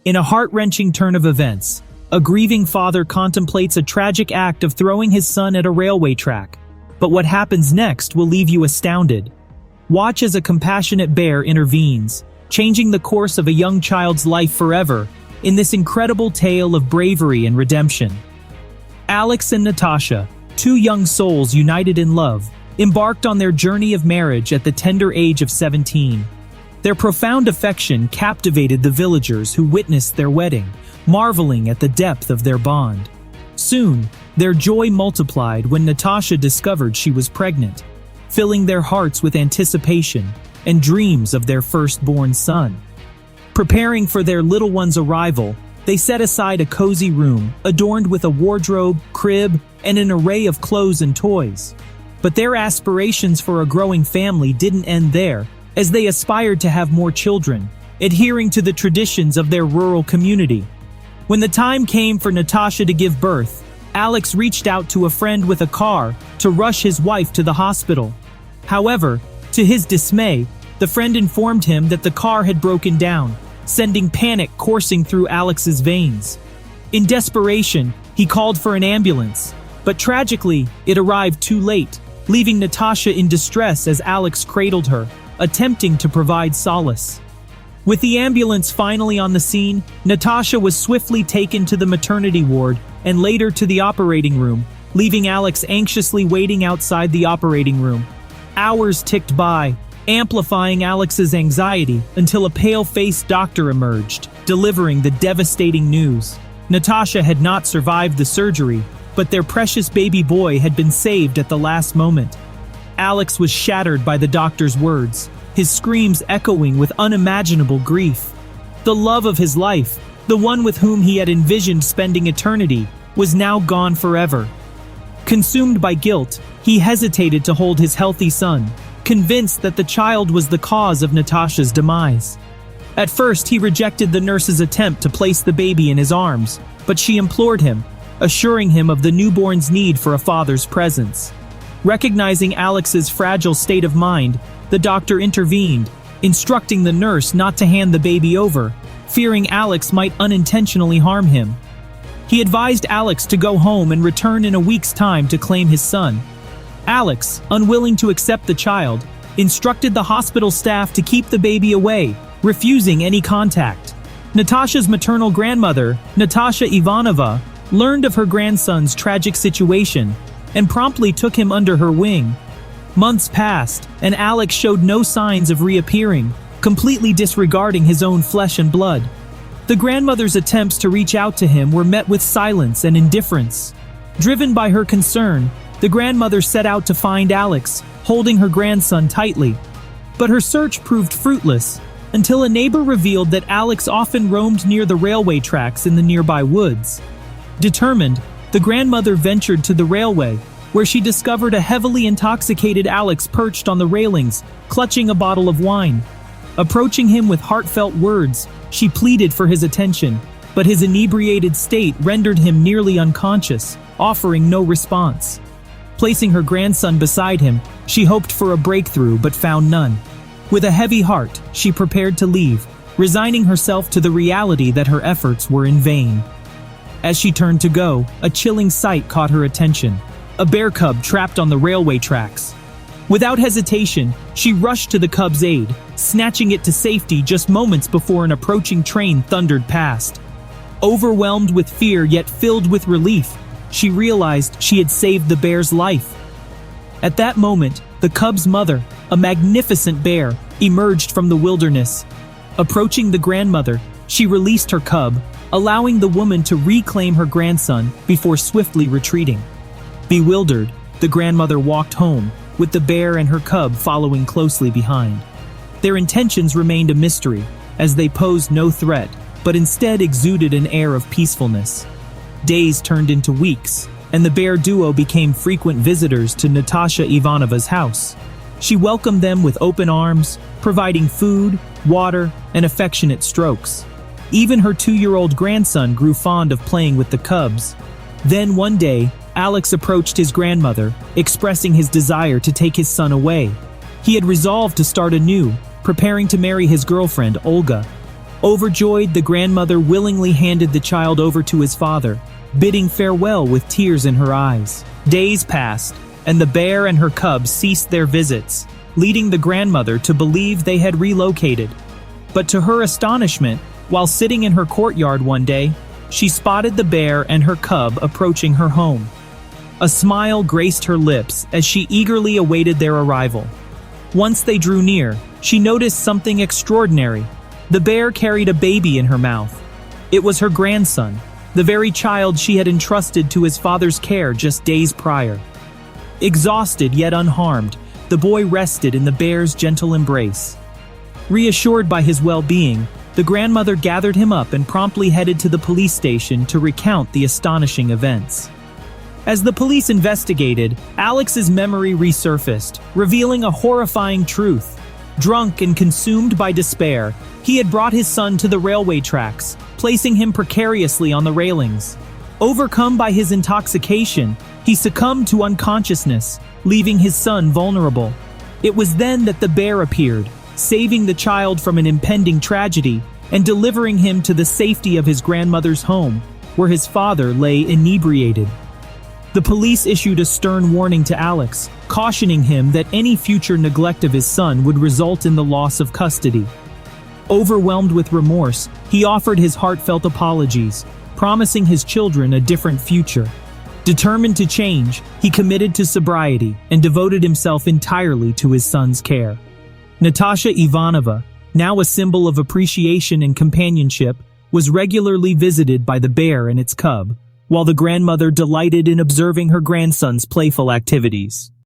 In a heart-wrenching turn of events, a grieving father contemplates a tragic act of throwing his son at a railway track. But what happens next will leave you astounded. Watch as a compassionate bear intervenes, changing the course of a young child's life forever in this incredible tale of bravery and redemption. Alex and Natasha, two young souls united in love, embarked on their journey of marriage at the tender age of 17. Their profound affection captivated the villagers who witnessed their wedding, marveling at the depth of their bond. Soon, their joy multiplied when Natasha discovered she was pregnant, filling their hearts with anticipation and dreams of their firstborn son. Preparing for their little one's arrival, they set aside a cozy room, adorned with a wardrobe, crib, and an array of clothes and toys. But their aspirations for a growing family didn't end there, as they aspired to have more children, adhering to the traditions of their rural community. When the time came for Natasha to give birth, Alex reached out to a friend with a car to rush his wife to the hospital. However, to his dismay, the friend informed him that the car had broken down, sending panic coursing through Alex's veins. In desperation, he called for an ambulance, but tragically, it arrived too late, leaving Natasha in distress as Alex cradled her, attempting to provide solace. With the ambulance finally on the scene, Natasha was swiftly taken to the maternity ward and later to the operating room, leaving Alex anxiously waiting outside the operating room. Hours ticked by, amplifying Alex's anxiety until a pale-faced doctor emerged, delivering the devastating news. Natasha had not survived the surgery, but their precious baby boy had been saved at the last moment. Alex was shattered by the doctor's words, his screams echoing with unimaginable grief. The love of his life, the one with whom he had envisioned spending eternity, was now gone forever. Consumed by guilt, he hesitated to hold his healthy son, convinced that the child was the cause of Natasha's demise. At first, he rejected the nurse's attempt to place the baby in his arms, but she implored him, assuring him of the newborn's need for a father's presence. Recognizing Alex's fragile state of mind, the doctor intervened, instructing the nurse not to hand the baby over, fearing Alex might unintentionally harm him. He advised Alex to go home and return in a week's time to claim his son. Alex, unwilling to accept the child, instructed the hospital staff to keep the baby away, refusing any contact. Natasha's maternal grandmother, Natasha Ivanova, learned of her grandson's tragic situation and promptly took him under her wing. Months passed, and Alex showed no signs of reappearing, completely disregarding his own flesh and blood. The grandmother's attempts to reach out to him were met with silence and indifference. Driven by her concern, the grandmother set out to find Alex, holding her grandson tightly. But her search proved fruitless, until a neighbor revealed that Alex often roamed near the railway tracks in the nearby woods. Determined, the grandmother ventured to the railway, where she discovered a heavily intoxicated Alex perched on the railings, clutching a bottle of wine. Approaching him with heartfelt words, she pleaded for his attention, but his inebriated state rendered him nearly unconscious, offering no response. Placing her grandson beside him, she hoped for a breakthrough but found none. With a heavy heart, she prepared to leave, resigning herself to the reality that her efforts were in vain. As she turned to go, a chilling sight caught her attention: a bear cub trapped on the railway tracks. Without hesitation, she rushed to the cub's aid, snatching it to safety just moments before an approaching train thundered past. Overwhelmed with fear yet filled with relief, she realized she had saved the bear's life. At that moment, the cub's mother, a magnificent bear, emerged from the wilderness. Approaching the grandmother, she released her cub, allowing the woman to reclaim her grandson before swiftly retreating. Bewildered, the grandmother walked home, with the bear and her cub following closely behind. Their intentions remained a mystery, as they posed no threat, but instead exuded an air of peacefulness. Days turned into weeks, and the bear duo became frequent visitors to Natasha Ivanova's house. She welcomed them with open arms, providing food, water, and affectionate strokes. Even her 2-year-old grandson grew fond of playing with the cubs. Then one day, Alex approached his grandmother, expressing his desire to take his son away. He had resolved to start anew, preparing to marry his girlfriend, Olga. Overjoyed, the grandmother willingly handed the child over to his father, bidding farewell with tears in her eyes. Days passed, and the bear and her cubs ceased their visits, leading the grandmother to believe they had relocated. But to her astonishment, while sitting in her courtyard one day, she spotted the bear and her cub approaching her home. A smile graced her lips as she eagerly awaited their arrival. Once they drew near, she noticed something extraordinary. The bear carried a baby in her mouth. It was her grandson, the very child she had entrusted to his father's care just days prior. Exhausted yet unharmed, the boy rested in the bear's gentle embrace. Reassured by his well-being, the grandmother gathered him up and promptly headed to the police station to recount the astonishing events. As the police investigated, Alex's memory resurfaced, revealing a horrifying truth. Drunk and consumed by despair, he had brought his son to the railway tracks, placing him precariously on the railings. Overcome by his intoxication, he succumbed to unconsciousness, leaving his son vulnerable. It was then that the bear appeared, saving the child from an impending tragedy and delivering him to the safety of his grandmother's home, where his father lay inebriated. The police issued a stern warning to Alex, cautioning him that any future neglect of his son would result in the loss of custody. Overwhelmed with remorse, he offered his heartfelt apologies, promising his children a different future. Determined to change, he committed to sobriety and devoted himself entirely to his son's care. Natasha Ivanova, now a symbol of appreciation and companionship, was regularly visited by the bear and its cub, while the grandmother delighted in observing her grandson's playful activities.